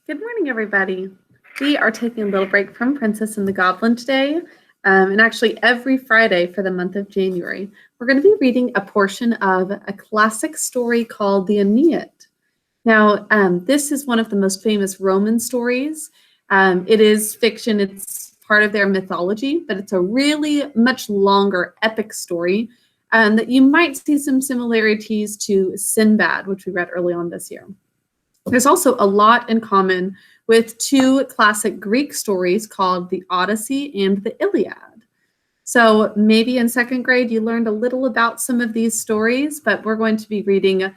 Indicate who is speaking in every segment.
Speaker 1: Good morning, everybody. We are taking a little break from Princess and the Goblin today, and actually every Friday for the month of January. We're going to be reading a portion of a classic story called the Aeneid. Now, this is one of the most famous Roman stories. It is fiction. It's part of their mythology, but it's a really much longer epic story that you might see some similarities to Sinbad, which we read early on this year. There's also a lot in common with two classic Greek stories called the Odyssey and the Iliad. So maybe in second grade you learned a little about some of these stories, but we're going to be reading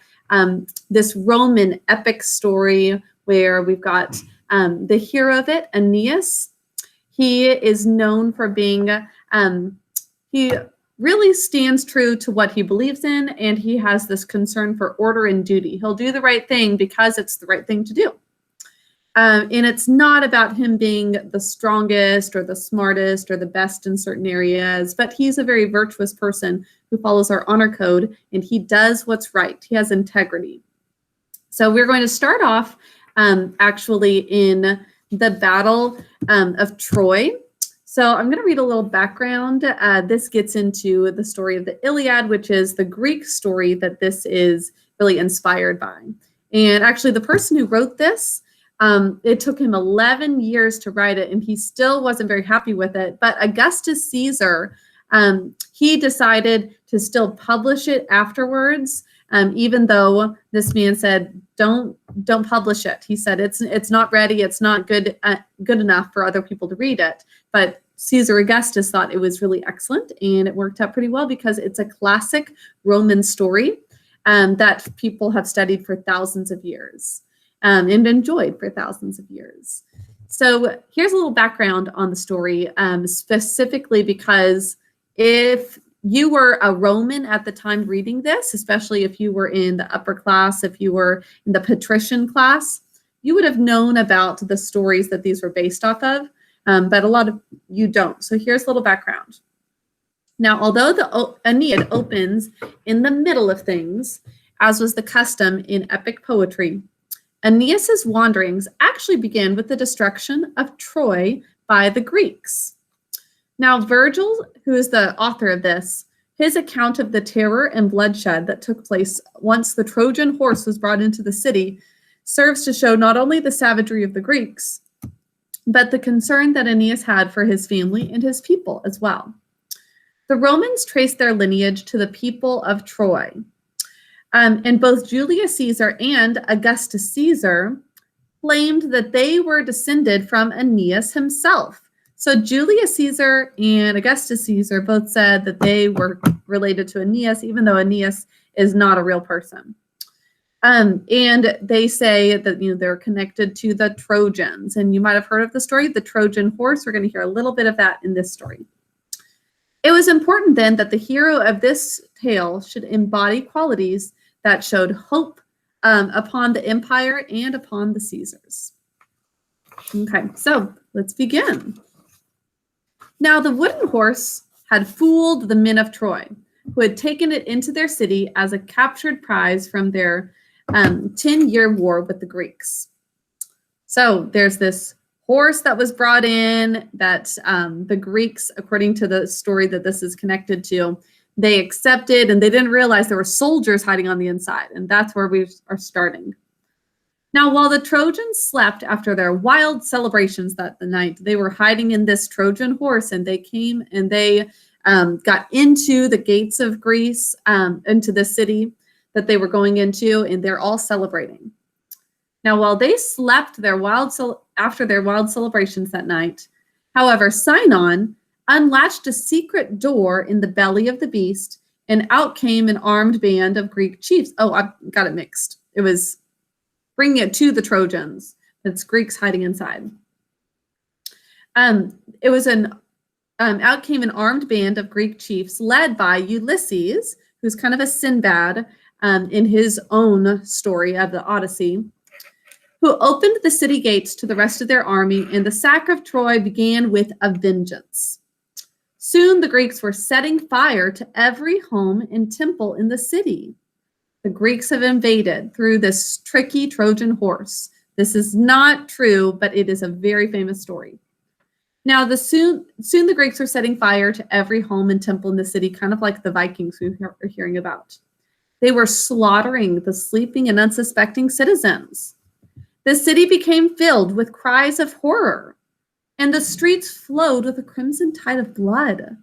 Speaker 1: this Roman epic story where we've got the hero of it, Aeneas. He is known for being, he really stands true to what he believes in, and he has this concern for order and duty. He'll do the right thing because it's the right thing to do. And it's not about him being the strongest or the smartest or the best in certain areas, but he's a very virtuous person who follows our honor code, and he does what's right. He has integrity. So we're going to start off actually in the Battle of Troy. So I'm going to read a little background. This gets into the story of the Iliad, which is the Greek story that this is really inspired by. And actually, the person who wrote this, it took him 11 years to write it, and he still wasn't very happy with it. But Augustus Caesar, he decided to still publish it afterwards, even though this man said, don't publish it. He said, it's not ready. It's not good enough for other people to read it. But Caesar Augustus thought it was really excellent, and it worked out pretty well because it's a classic Roman story that people have studied for thousands of years and enjoyed for thousands of years. So here's a little background on the story, specifically because if you were a Roman at the time reading this, especially if you were in the upper class, if you were in the patrician class, you would have known about the stories that these were based off of. But a lot of you don't. So here's a little background. Now, although the Aeneid opens in the middle of things, as was the custom in epic poetry, Aeneas's wanderings actually begin with the destruction of Troy by the Greeks. Now, Virgil, who is the author of this, his account of the terror and bloodshed that took place once the Trojan horse was brought into the city serves to show not only the savagery of the Greeks, but the concern that Aeneas had for his family and his people as well. The Romans traced their lineage to the people of Troy. And both Julius Caesar and Augustus Caesar claimed that they were descended from Aeneas himself. So Julius Caesar and Augustus Caesar both said that they were related to Aeneas, even though Aeneas is not a real person. And they say that they're connected to the Trojans, and you might have heard of the story, the Trojan horse. We're going to hear a little bit of that in this story. It was important then that the hero of this tale should embody qualities that showed hope upon the empire and upon the Caesars. Okay, so let's begin. Now the wooden horse had fooled the men of Troy, who had taken it into their city as a captured prize from their 10-year war with the Greeks. So there's this horse that was brought in that the Greeks, according to the story that this is connected to, they accepted, and they didn't realize there were soldiers hiding on the inside. And that's where we are starting. Now, while the Trojans slept after their wild celebrations that the night, they were hiding in this Trojan horse, and they came and they got into the gates of Greece, into the city that they were going into, and they're all celebrating. Now, while they slept after their wild celebrations that night, however, Sinon unlatched a secret door in the belly of the beast, and out came an armed band of Greek chiefs. Oh, I've got it mixed. It was bringing it to the Trojans. It's Greeks hiding inside. It was out came an armed band of Greek chiefs led by Ulysses, who's kind of a Sinbad in his own story of the Odyssey, who opened the city gates to the rest of their army, and the sack of Troy began with a vengeance. Soon the Greeks were setting fire to every home and temple in the city. The Greeks have invaded through this tricky Trojan horse, This is not true, but it is a very famous story. Now, soon the Greeks were setting fire to every home and temple in the city, kind of like the Vikings we are hearing about. They were slaughtering the sleeping and unsuspecting citizens. The city became filled with cries of horror, and the streets flowed with a crimson tide of blood.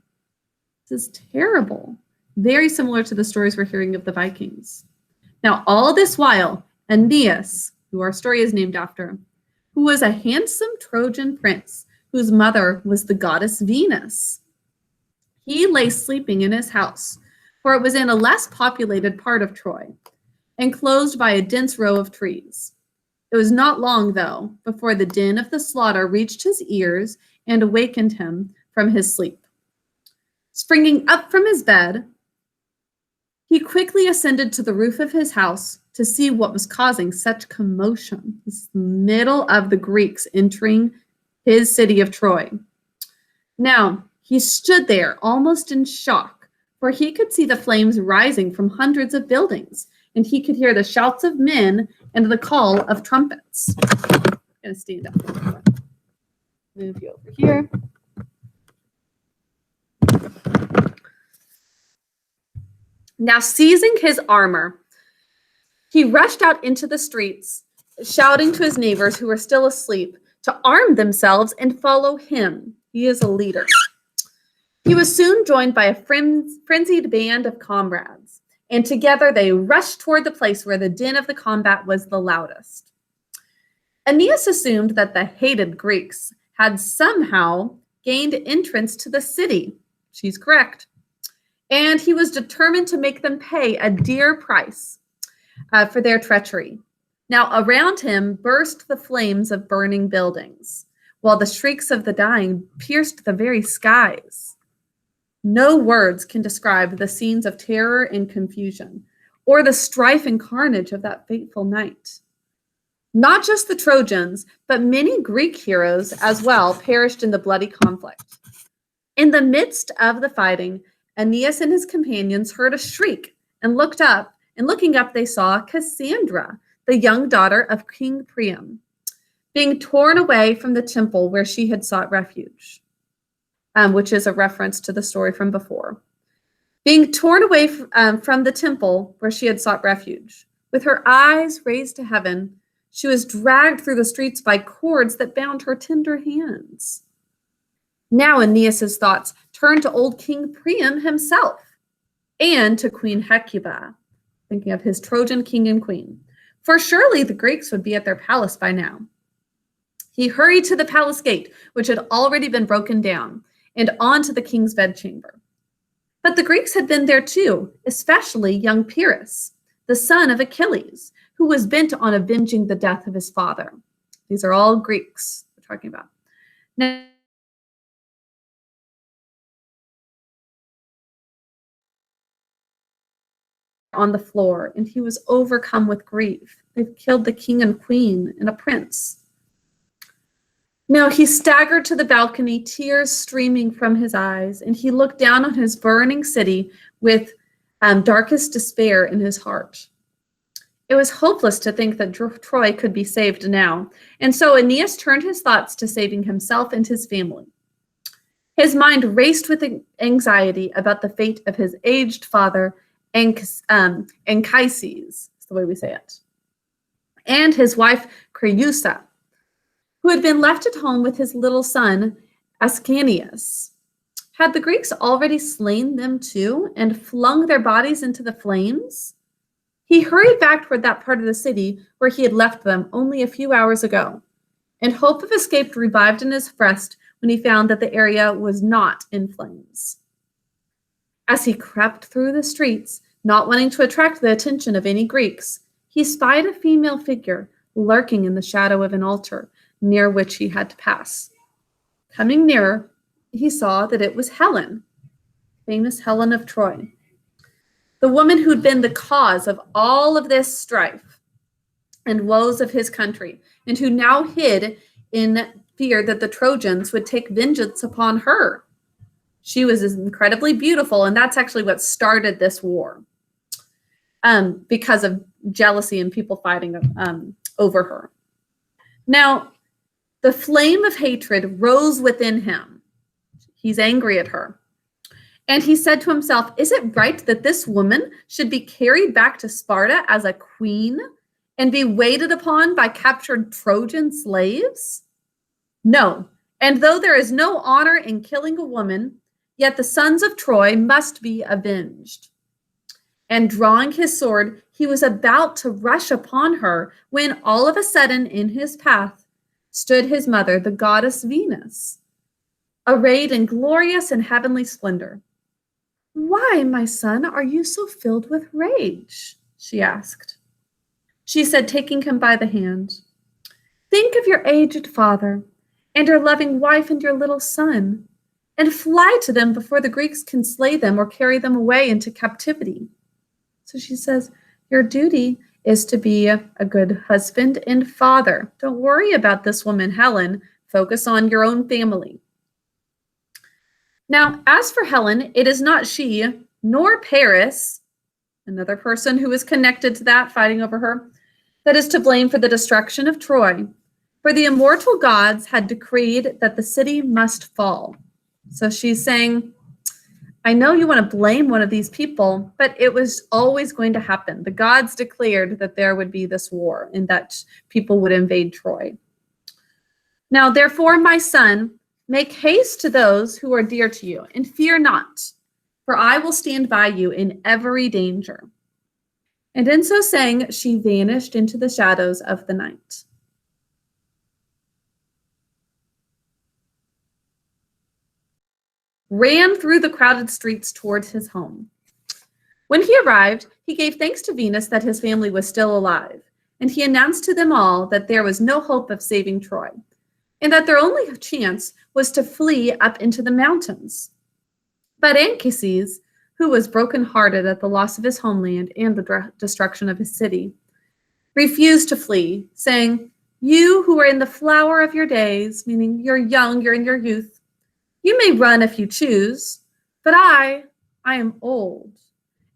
Speaker 1: This is terrible. Very similar to the stories we're hearing of the Vikings. Now, all this while, Aeneas, who our story is named after, who was a handsome Trojan prince whose mother was the goddess Venus, he lay sleeping in his house, for it was in a less populated part of Troy, enclosed by a dense row of trees. It was not long, though, before the din of the slaughter reached his ears and awakened him from his sleep. Springing up from his bed, he quickly ascended to the roof of his house to see what was causing such commotion. This is the middle of the Greeks entering his city of Troy. Now, he stood there almost in shock, for he could see the flames rising from hundreds of buildings, and he could hear the shouts of men and the call of trumpets. I'm going to stand up. Move you over here. Now, seizing his armor, he rushed out into the streets, shouting to his neighbors who were still asleep to arm themselves and follow him. He is a leader. He was soon joined by a frenzied band of comrades, and together they rushed toward the place where the din of the combat was the loudest. Aeneas assumed that the hated Greeks had somehow gained entrance to the city. She's correct. And he was determined to make them pay a dear price for their treachery. Now, around him burst the flames of burning buildings, while the shrieks of the dying pierced the very skies. No words can describe the scenes of terror and confusion, or the strife and carnage of that fateful night. Not just the Trojans, but many Greek heroes as well perished in the bloody conflict. In the midst of the fighting, Aeneas and his companions heard a shriek and looked up, and looking up they saw Cassandra, the young daughter of King Priam, being torn away from the temple where she had sought refuge, which is a reference to the story from before. Being torn away from the temple where she had sought refuge, with her eyes raised to heaven, she was dragged through the streets by cords that bound her tender hands. Now Aeneas's thoughts turned to old King Priam himself and to Queen Hecuba, thinking of his Trojan king and queen. For surely the Greeks would be at their palace by now. He hurried to the palace gate, which had already been broken down, and on to the king's bedchamber. But the Greeks had been there too, especially young Pyrrhus, the son of Achilles, who was bent on avenging the death of his father. These are all Greeks we're talking about. Now, on the floor, and he was overcome with grief. They've killed the king and queen and a prince. Now he staggered to the balcony, tears streaming from his eyes, and he looked down on his burning city with darkest despair in his heart. It was hopeless to think that Troy could be saved now, and so Aeneas turned his thoughts to saving himself and his family. His mind raced with anxiety about the fate of his aged father, Anchises, is the way we say it, and his wife Creusa, who had been left at home with his little son Ascanius. Had the Greeks already slain them too and flung their bodies into the flames? He hurried back toward that part of the city where he had left them only a few hours ago, and hope of escape revived in his breast when he found that the area was not in flames. As he crept through the streets, not wanting to attract the attention of any Greeks, he spied a female figure lurking in the shadow of an altar near which he had to pass. Coming nearer, he saw that it was Helen, famous Helen of Troy, the woman who'd been the cause of all of this strife and woes of his country, and who now hid in fear that the Trojans would take vengeance upon her. She was incredibly beautiful, and that's actually what started this war, because of jealousy and people fighting over her. Now, the flame of hatred rose within him. He's angry at her. And he said to himself, is it right that this woman should be carried back to Sparta as a queen and be waited upon by captured Trojan slaves? No. And though there is no honor in killing a woman, yet the sons of Troy must be avenged. And drawing his sword, he was about to rush upon her when all of a sudden in his path stood his mother, the goddess Venus, arrayed in glorious and heavenly splendor. Why, my son, are you so filled with rage? She asked. She said, taking him by the hand, think of your aged father and your loving wife and your little son, and fly to them before the Greeks can slay them or carry them away into captivity. So she says, your duty is to be a good husband and father. Don't worry about this woman, Helen. Focus on your own family. Now, as for Helen, it is not she, nor Paris, another person who is connected to that, fighting over her, that is to blame for the destruction of Troy. For the immortal gods had decreed that the city must fall. So she's saying, I know you want to blame one of these people, but it was always going to happen. The gods declared that there would be this war and that people would invade Troy. Now, therefore, my son, make haste to those who are dear to you, and fear not, for I will stand by you in every danger. And in so saying, she vanished into the shadows of the night. Ran through the crowded streets towards his home. When he arrived, he gave thanks to Venus that his family was still alive, and he announced to them all that there was no hope of saving Troy, and that their only chance was to flee up into the mountains. But Anchises, who was brokenhearted at the loss of his homeland and the destruction of his city, refused to flee, saying, you who are in the flower of your days, meaning you're young, you're in your youth, you may run if you choose, but I am old,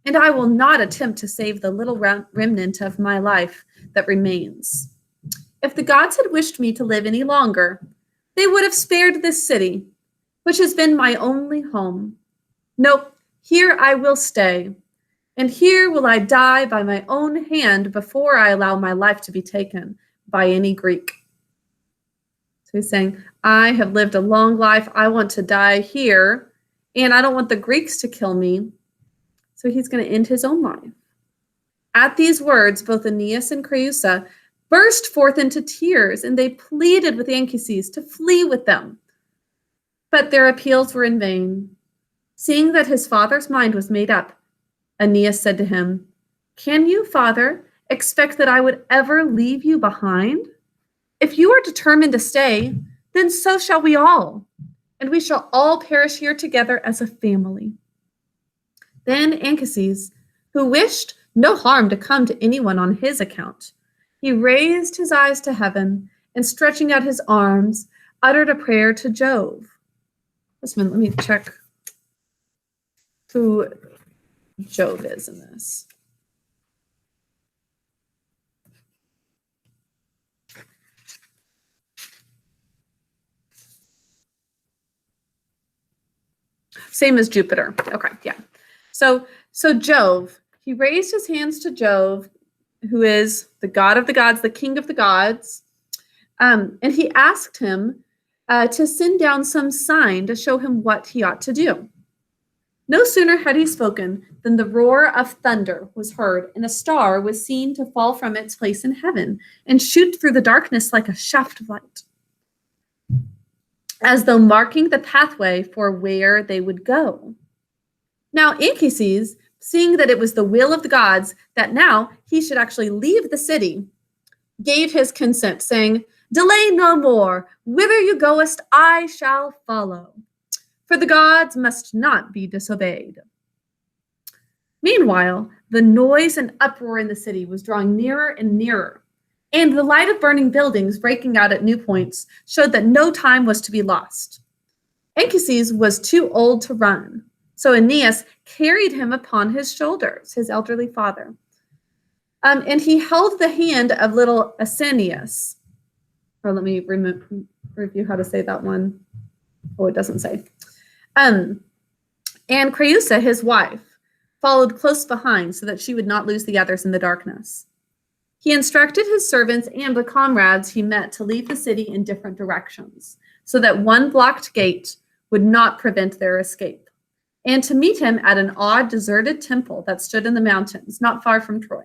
Speaker 1: and I will not attempt to save the little remnant of my life that remains. If the gods had wished me to live any longer, they would have spared this city, which has been my only home. Nope, here I will stay, and here will I die by my own hand before I allow my life to be taken by any Greek. So he's saying, I have lived a long life. I want to die here, and I don't want the Greeks to kill me. So he's going to end his own life. At these words, both Aeneas and Creusa burst forth into tears, and they pleaded with Anchises to flee with them. But their appeals were in vain. Seeing that his father's mind was made up, Aeneas said to him, can you, father, expect that I would ever leave you behind? If you are determined to stay, then so shall we all, and we shall all perish here together as a family. Then Anchises, who wished no harm to come to anyone on his account, he raised his eyes to heaven and, stretching out his arms, uttered a prayer to Jove. Just a minute, let me check who Jove is in this. Same as Jupiter. Okay, yeah. So Jove, he raised his hands to Jove, who is the god of the gods, the king of the gods, and he asked him to send down some sign to show him what he ought to do. No sooner had he spoken than the roar of thunder was heard, and a star was seen to fall from its place in heaven and shoot through the darkness like a shaft of light, as though marking the pathway for where they would go. Now Anchises, seeing that it was the will of the gods that now he should actually leave the city, gave his consent, saying, delay no more. Whither you goest, I shall follow. For the gods must not be disobeyed. Meanwhile, the noise and uproar in the city was drawing nearer and nearer, and the light of burning buildings breaking out at new points showed that no time was to be lost. Anchises was too old to run, so Aeneas carried him upon his shoulders, his elderly father. And he held the hand of little Aeneas. Or let me review how to say that one. Oh, it doesn't say. And Creusa, his wife, followed close behind so that she would not lose the others in the darkness. He instructed his servants and the comrades he met to leave the city in different directions, so that one blocked gate would not prevent their escape, and to meet him at an odd, deserted temple that stood in the mountains, not far from Troy.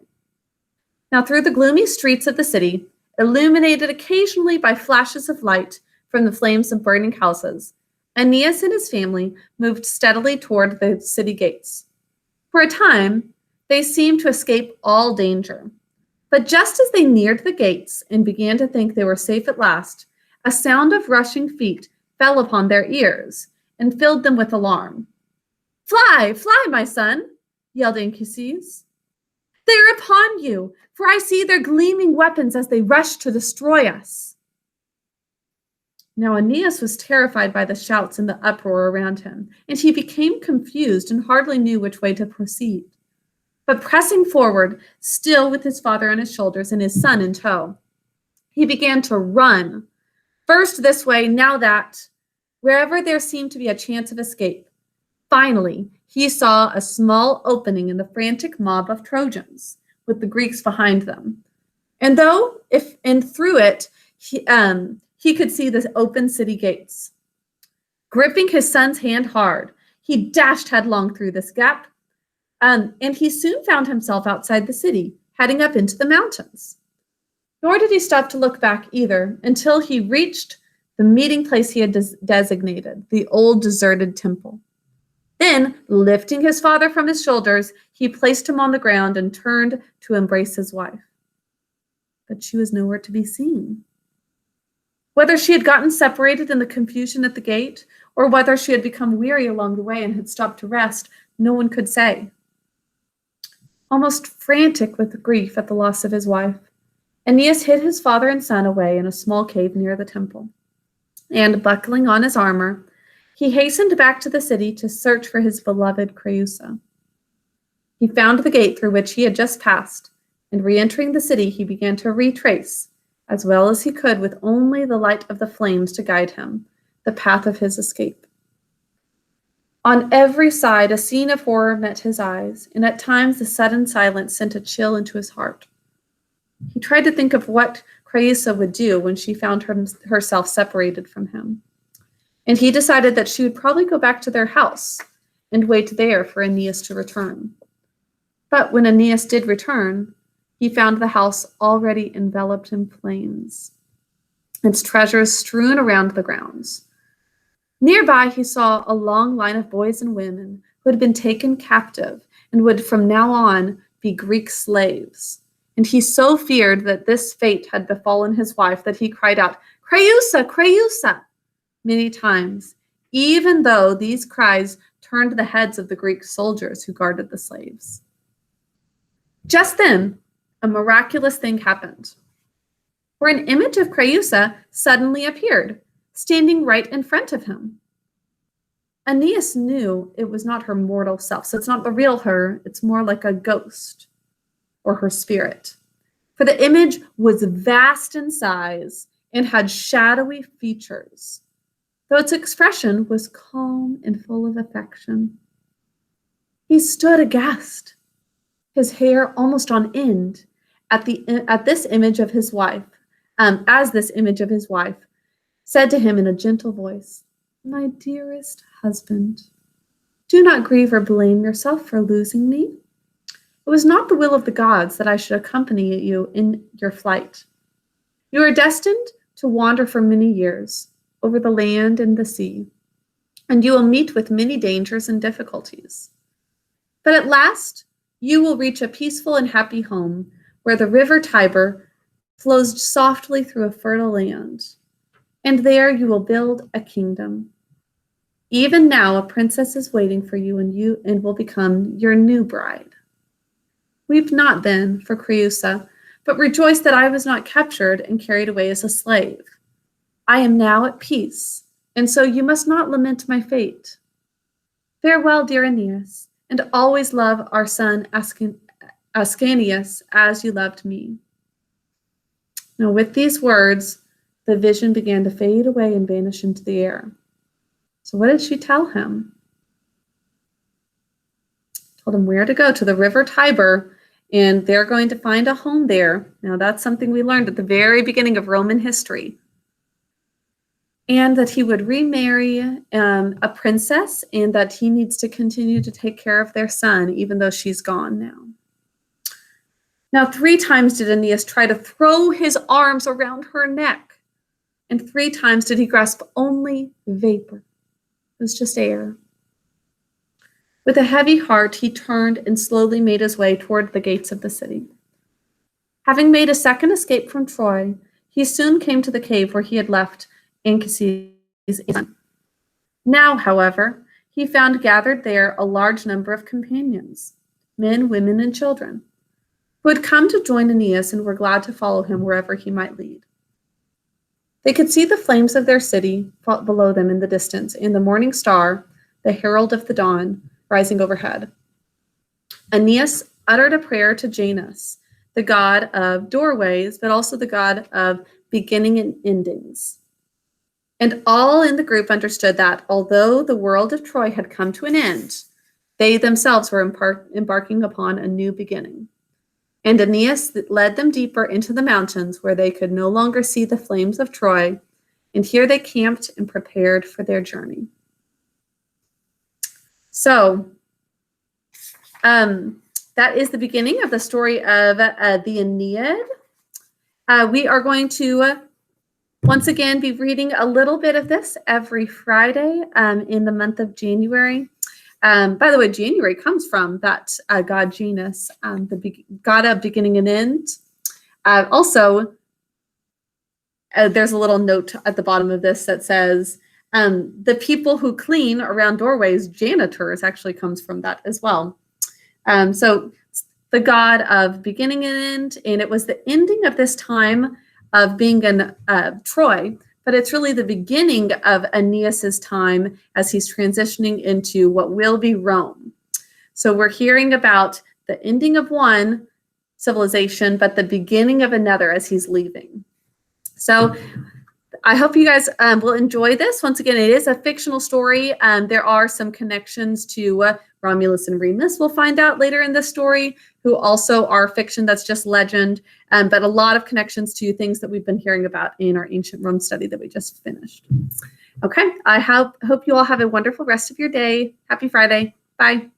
Speaker 1: Now, through the gloomy streets of the city, illuminated occasionally by flashes of light from the flames of burning houses, Aeneas and his family moved steadily toward the city gates. For a time, they seemed to escape all danger. But just as they neared the gates and began to think they were safe at last, a sound of rushing feet fell upon their ears and filled them with alarm. "Fly, fly, my son," yelled Anchises. "They are upon you, for I see their gleaming weapons as they rush to destroy us." Now Aeneas was terrified by the shouts and the uproar around him, and he became confused and hardly knew which way to proceed. But pressing forward, still with his father on his shoulders and his son in tow, he began to run, first this way, now that, wherever there seemed to be a chance of escape. Finally, he saw a small opening in the frantic mob of Trojans, with the Greeks behind them. And through it, he could see the open city gates. Gripping his son's hand hard, he dashed headlong through this gap, and he soon found himself outside the city, heading up into the mountains. Nor did he stop to look back either until he reached the meeting place he had designated, the old deserted temple. Then, lifting his father from his shoulders, he placed him on the ground and turned to embrace his wife. But she was nowhere to be seen. Whether she had gotten separated in the confusion at the gate, or whether she had become weary along the way and had stopped to rest, no one could say. Almost frantic with grief at the loss of his wife, Aeneas hid his father and son away in a small cave near the temple. And, buckling on his armor, he hastened back to the city to search for his beloved Creusa. He found the gate through which he had just passed, and re-entering the city, he began to retrace, as well as he could with only the light of the flames to guide him, the path of his escape. On every side, a scene of horror met his eyes, and at times the sudden silence sent a chill into his heart. He tried to think of what Creusa would do when she found herself separated from him, and he decided that she would probably go back to their house and wait there for Aeneas to return. But when Aeneas did return, he found the house already enveloped in flames, its treasures strewn around the grounds. Nearby, he saw a long line of boys and women who had been taken captive and would from now on be Greek slaves. And he so feared that this fate had befallen his wife that he cried out, "Creusa, Creusa," many times, even though these cries turned the heads of the Greek soldiers who guarded the slaves. Just then, a miraculous thing happened, for an image of Creusa suddenly appeared, standing right in front of him. Aeneas knew it was not her mortal self, so it's not the real her, it's more like a ghost or her spirit. For the image was vast in size and had shadowy features, though its expression was calm and full of affection. He stood aghast, his hair almost on end, at this image of his wife, as this image of his wife said to him in a gentle voice, "My dearest husband, do not grieve or blame yourself for losing me. It was not the will of the gods that I should accompany you in your flight. You are destined to wander for many years over the land and the sea, and you will meet with many dangers and difficulties. But at last, you will reach a peaceful and happy home where the river Tiber flows softly through a fertile land, and there you will build a kingdom. Even now, a princess is waiting for you and will become your new bride. Weep not then for Creusa, but rejoice that I was not captured and carried away as a slave. I am now at peace, and so you must not lament my fate. Farewell, dear Aeneas, and always love our son Ascanius as you loved me." Now, with these words, the vision began to fade away and vanish into the air. So what did she tell him? Told him where to go, to the river Tiber, and they're going to find a home there. Now, that's something we learned at the very beginning of Roman history. And that he would remarry a princess, and that he needs to continue to take care of their son, even though she's gone now. Now, 3 times did Aeneas try to throw his arms around her neck, and 3 times did he grasp only vapor. It was just air. With a heavy heart, he turned and slowly made his way toward the gates of the city. Having made a second escape from Troy, he soon came to the cave where he had left Anchises' son. Now, however, he found gathered there a large number of companions, men, women, and children, who had come to join Aeneas and were glad to follow him wherever he might lead. They could see the flames of their city below them in the distance, and the morning star, the herald of the dawn, rising overhead. Aeneas uttered a prayer to Janus, the god of doorways, but also the god of beginning and endings. And all in the group understood that although the world of Troy had come to an end, they themselves were embarking upon a new beginning. And Aeneas led them deeper into the mountains where they could no longer see the flames of Troy, and here they camped and prepared for their journey. So, that is the beginning of the story of the Aeneid. We are going to once again be reading a little bit of this every Friday in the month of January. By the way, January comes from that god Janus, the god of beginning and end. Also, there's a little note at the bottom of this that says, the people who clean around doorways, janitors, actually comes from that as well. So the god of beginning and end, and it was the ending of this time of being in Troy, but it's really the beginning of Aeneas's time as he's transitioning into what will be Rome. So we're hearing about the ending of one civilization, but the beginning of another as he's leaving. So I hope you guys will enjoy this. Once again, it is a fictional story. There are some connections to Romulus and Remus. We'll find out later in the story, who also are fiction, that's just legend, but a lot of connections to things that we've been hearing about in our ancient Rome study that we just finished. Okay, I hope you all have a wonderful rest of your day. Happy Friday. Bye.